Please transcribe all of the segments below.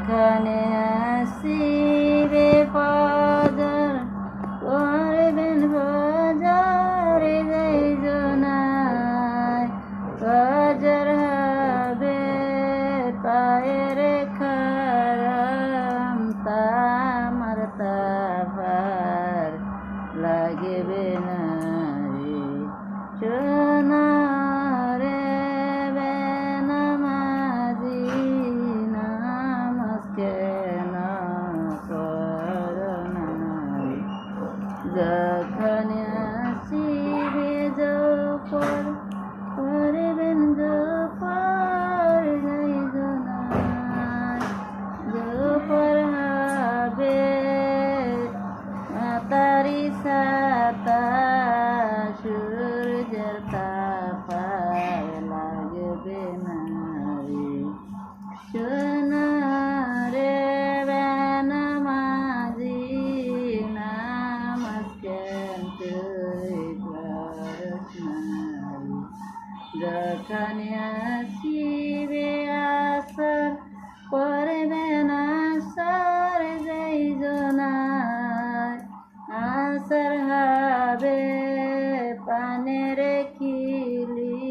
যেখানে আসিবে ফজর করবেন ফজর যেই জনায় ফজর হবে পায়ের খারাম তামার তাফার লাগবে না রে সোনা রে বেনামাজি নামাজ কেন করো না রে যখন আসিবে জোপর করবেন জোপর যাই জনায় জোপর হবে তারি সাতা সূর্যের তাপায় লাগবে না রে সোনা রে বেনামাজি নামাজ কেন তুই করস না রে যখন আসিবে আসর করবেন আসর যেই জনায় আসর হবে পানের খিলি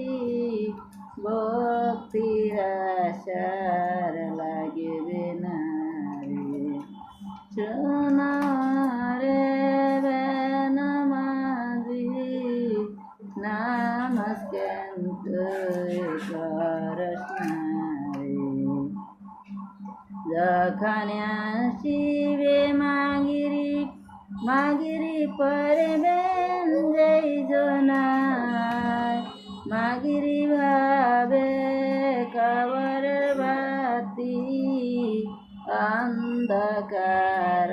ভক্তির আশার লাগবে না রে সোনা রে বেনামাজি নামাজ কেন তুই করস না রে যখন আসিবে মাগিরি পড়বেন যেই জনায় মাগিরি ভাবে কবর বাতি অন্ধকার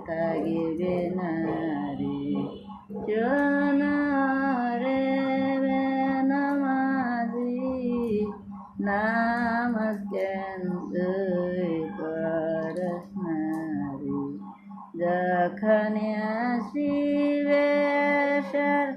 থাকবে না রে সোনা রে বেনামাজি নামাজ কেন তুই করস না রে যখন আসিবে আসর